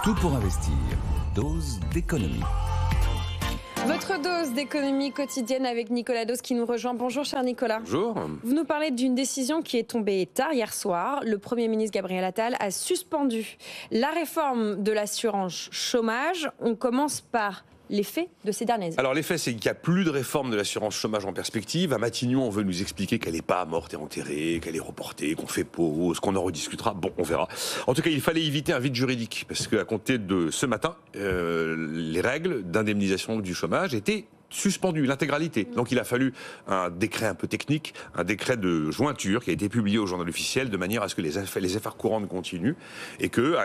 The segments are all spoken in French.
Tout pour investir. Dose d'économie. Votre dose d'économie quotidienne avec Nicolas Dose qui nous rejoint. Bonjour cher Nicolas. Bonjour. Vous nous parlez d'une décision qui est tombée tard hier soir. Le Premier ministre Gabriel Attal a suspendu la réforme de l'assurance chômage. On commence par l'effet de ces derniers jours. Alors l'effet, c'est qu'il n'y a plus de réforme de l'assurance chômage en perspective. À Matignon, on veut nous expliquer qu'elle n'est pas morte et enterrée, qu'elle est reportée, qu'on fait pause, qu'on en rediscutera. Bon, on verra. En tout cas, il fallait éviter un vide juridique, parce qu'à compter de ce matin, les règles d'indemnisation du chômage étaient suspendu, l'intégralité. Donc il a fallu un décret un peu technique, un décret de jointure qui a été publié au journal officiel de manière à ce que les affaires courantes continuent et que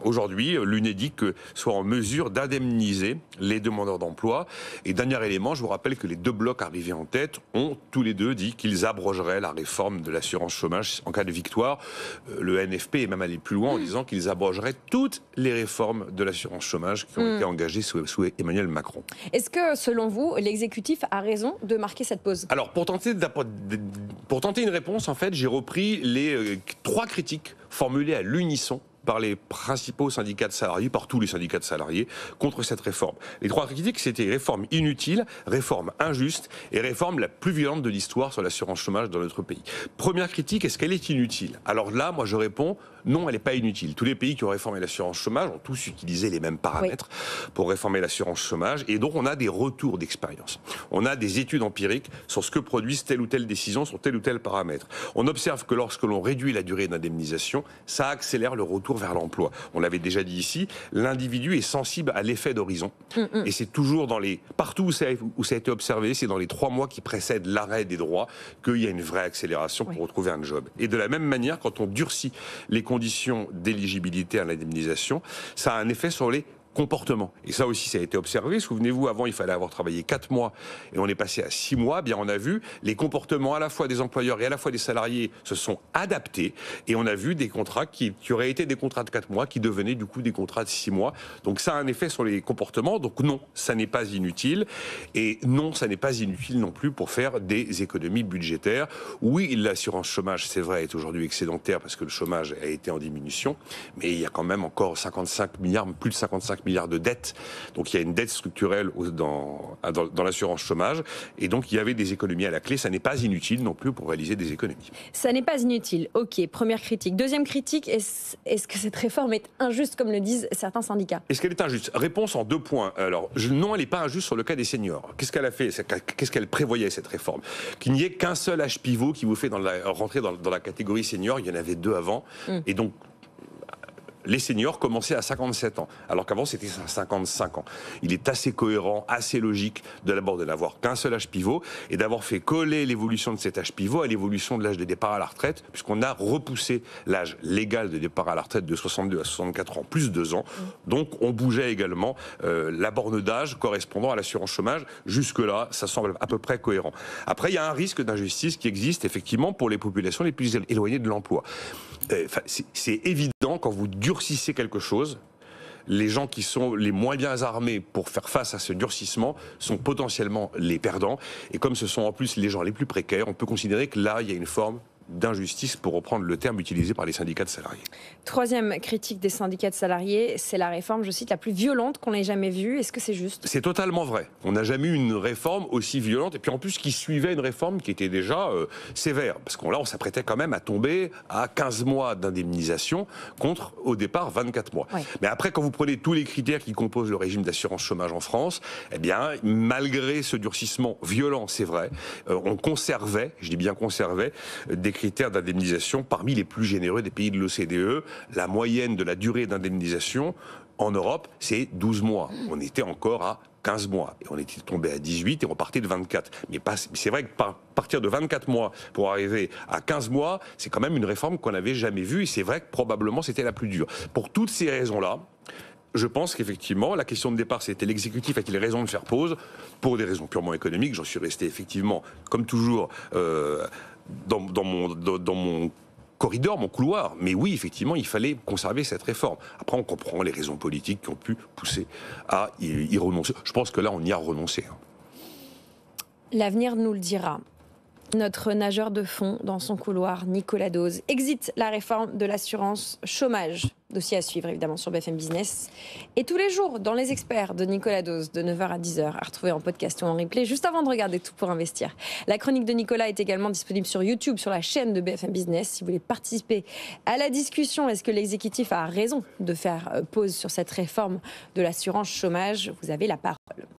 aujourd'hui l'UNEDIC soit en mesure d'indemniser les demandeurs d'emploi. Et dernier élément, je vous rappelle que les deux blocs arrivés en tête ont tous les deux dit qu'ils abrogeraient la réforme de l'assurance chômage en cas de victoire. Le NFP est même allé plus loin en disant qu'ils abrogeraient toutes les réformes de l'assurance chômage qui ont été engagées sous Emmanuel Macron. Est-ce que selon vous, l'exécutif a raison de marquer cette pause? Alors, pour tenter une réponse, en fait, j'ai repris les 3 critiques formulées à l'unisson par les principaux syndicats de salariés, par tous les syndicats de salariés, contre cette réforme. Les 3 critiques, c'était réforme inutile, réforme injuste et réforme la plus violente de l'histoire sur l'assurance chômage dans notre pays. Première critique, est-ce qu'elle est inutile? Alors là, moi je réponds, non, elle n'est pas inutile. Tous les pays qui ont réformé l'assurance chômage ont tous utilisé les mêmes paramètres pour réformer l'assurance chômage et donc on a des retours d'expérience. On a des études empiriques sur ce que produisent telle ou telle décision sur tel ou tel paramètre. On observe que lorsque l'on réduit la durée d'indemnisation, ça accélère le retour vers l'emploi. On l'avait déjà dit ici, l'individu est sensible à l'effet d'horizon. Et c'est toujours partout où ça a été observé, c'est dans les 3 mois qui précèdent l'arrêt des droits qu'il y a une vraie accélération pour retrouver un job. Et de la même manière, quand on durcit les conditions d'éligibilité à l'indemnisation, ça a un effet sur les comportement. Et ça aussi, ça a été observé. Souvenez-vous, avant, il fallait avoir travaillé 4 mois et on est passé à 6 mois. Bien, on a vu les comportements à la fois des employeurs et à la fois des salariés se sont adaptés et on a vu des contrats qui auraient été des contrats de 4 mois qui devenaient du coup des contrats de 6 mois. Donc ça a un effet sur les comportements. Donc non, ça n'est pas inutile. Et non, ça n'est pas inutile non plus pour faire des économies budgétaires. Oui, l'assurance chômage, c'est vrai, est aujourd'hui excédentaire parce que le chômage a été en diminution. Mais il y a quand même encore 55 milliards, plus de 55 milliards de dettes. Donc il y a une dette structurelle dans l'assurance chômage. Et donc il y avait des économies à la clé. Ça n'est pas inutile non plus pour réaliser des économies. Ça n'est pas inutile. Ok, première critique. Deuxième critique, est-ce que cette réforme est injuste comme le disent certains syndicats? Est-ce qu'elle est injuste? Réponse en 2 points. Alors non, elle n'est pas injuste sur le cas des seniors. Qu'est-ce qu'elle a fait? Qu'est-ce qu'elle prévoyait cette réforme? Qu'il n'y ait qu'un seul âge pivot qui vous fait rentrer dans la catégorie senior. Il y en avait 2 avant. Et donc les seniors commençaient à 57 ans, alors qu'avant c'était à 55 ans. Il est assez cohérent, assez logique de n'avoir qu'un seul âge pivot et d'avoir fait coller l'évolution de cet âge pivot à l'évolution de l'âge de départ à la retraite, puisqu'on a repoussé l'âge légal de départ à la retraite de 62 à 64 ans, plus 2 ans. Donc on bougeait également la borne d'âge correspondant à l'assurance chômage. Jusque-là, ça semble à peu près cohérent. Après, il y a un risque d'injustice qui existe effectivement pour les populations les plus éloignées de l'emploi. C'est évident, quand vous durcissez quelque chose, les gens qui sont les moins bien armés pour faire face à ce durcissement sont potentiellement les perdants. Et comme ce sont en plus les gens les plus précaires, on peut considérer que là, il y a une forme d'injustice, pour reprendre le terme utilisé par les syndicats de salariés. Troisième critique des syndicats de salariés, c'est la réforme, je cite, la plus violente qu'on ait jamais vue. Est-ce que c'est juste? C'est totalement vrai. On n'a jamais eu une réforme aussi violente, et puis en plus qui suivait une réforme qui était déjà sévère. Parce qu'on on s'apprêtait quand même à tomber à 15 mois d'indemnisation contre, au départ, 24 mois. Ouais. Mais après, quand vous prenez tous les critères qui composent le régime d'assurance chômage en France, eh bien, malgré ce durcissement violent, c'est vrai, on conservait, je dis bien conservait, des critères d'indemnisation parmi les plus généreux des pays de l'OCDE. La moyenne de la durée d'indemnisation en Europe, c'est 12 mois. On était encore à 15 mois. Et on était tombé à 18 et on partait de 24. Mais c'est vrai que partir de 24 mois pour arriver à 15 mois, c'est quand même une réforme qu'on n'avait jamais vue et c'est vrai que probablement c'était la plus dure. Pour toutes ces raisons-là, je pense qu'effectivement, la question de départ, c'était l'exécutif a-t-il raison de faire pause? Pour des raisons purement économiques, j'en suis resté effectivement, comme toujours, dans mon corridor, mon couloir. Mais oui, effectivement, il fallait conserver cette réforme. Après, on comprend les raisons politiques qui ont pu pousser à y renoncer. Je pense que là, on y a renoncé. L'avenir nous le dira. Notre nageur de fond dans son couloir, Nicolas Dose, exit la réforme de l'assurance chômage. Dossier à suivre évidemment sur BFM Business. Et tous les jours dans Les Experts de Nicolas Dose, de 9h à 10h, à retrouver en podcast ou en replay, juste avant de regarder Tout pour investir. La chronique de Nicolas est également disponible sur YouTube, sur la chaîne de BFM Business. Si vous voulez participer à la discussion, est-ce que l'exécutif a raison de faire pause sur cette réforme de l'assurance chômage? Vous avez la parole.